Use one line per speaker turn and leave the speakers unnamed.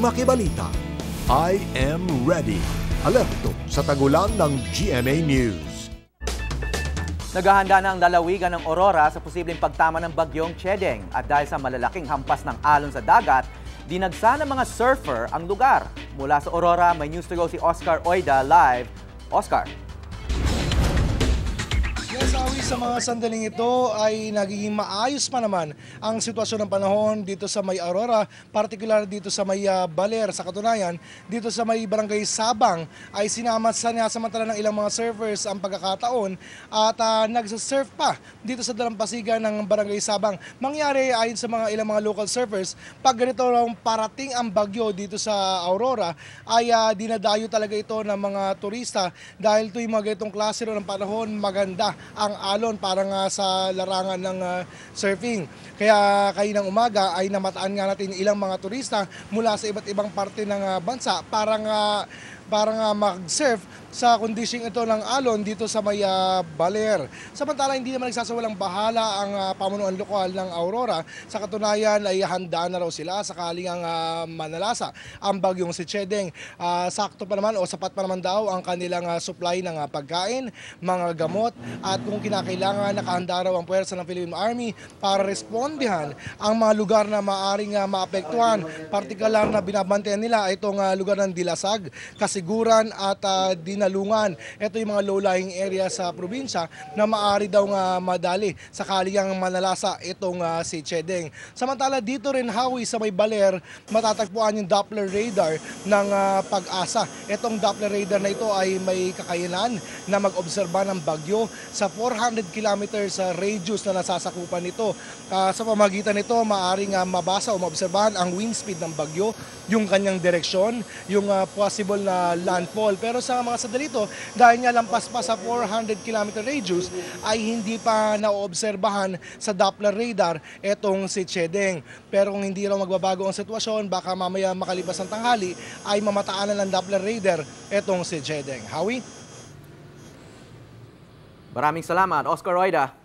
makibalita. I am ready. Alerto sa tagulan ng GMA News.
Naghahanda na ang lalawigan ng Aurora sa posibleng pagtama ng bagyong Chedeng. At dahil sa malalaking hampas ng alon sa dagat, dinagsa ng mga surfer ang lugar. Mula sa Aurora, may news to go si Oscar Oida live. Oscar.
Yes, Awi, sa mga sandaling ito ay nagiging maayos pa naman ang sitwasyon ng panahon dito sa may Aurora, partikular dito sa may Baler. Sa katunayan, dito sa may Barangay Sabang ay sinasamantala ng ilang mga surfers ang pagkakataon at nagsasurf pa dito sa dalampasigan ng Barangay Sabang. Mangyari ayon sa mga ilang mga local surfers, pag ganito parating ang bagyo dito sa Aurora ay dinadayo talaga ito ng mga turista dahil tuwing mga ganitong klase ng panahon maganda ang alon parang sa larangan ng surfing. Kaya kaninang umaga ay namataan nga natin ilang mga turista mula sa iba't ibang parte ng bansa parang mag-surf sa condition ito ng alon dito sa may Baler. Samantala, hindi naman nagsasawalang bahala ang pamunuan lokal ng Aurora. Sa katunayan ay handa na raw sila sakaling ang manalasa ang bagyong si Chedeng. Sakto pa naman o sapat pa naman daw ang kanilang supply ng pagkain, mga gamot at kung kinakailangan nakahanda raw ang puwersa ng Philippine Army para respondihan ang mga lugar na maaring maapektuhan. Partikular na binabantayan nila itong lugar ng Dilasag, Kasiguran at Dinalungan. Ito yung mga low-lying area sa probinsya na maaari daw madali sakaling ang manalasa itong si Chedeng. Samantala dito rin Hawi sa may Baler, matatagpuan yung Doppler radar ng Pag-asa. Itong Doppler radar na ito ay may kakayanan na mag-obserba ng bagyo sa 400 kilometers radius na nasasakupan nito. Sa pamagitan nito, maaaring mabasa o maobserbahan ang wind speed ng bagyo, yung kanyang direksyon, yung possible na landfall. Pero sa mga sandali ito, dahil nga lampas pa sa 400 km radius, ay hindi pa naoobserbahan sa Doppler radar etong si Chedeng. Pero kung hindi raw magbabago ang sitwasyon, baka mamaya makalipas ang tanghali ay mamataanan ng Doppler radar etong si Chedeng. Howie?
Maraming salamat, Oscar Oida.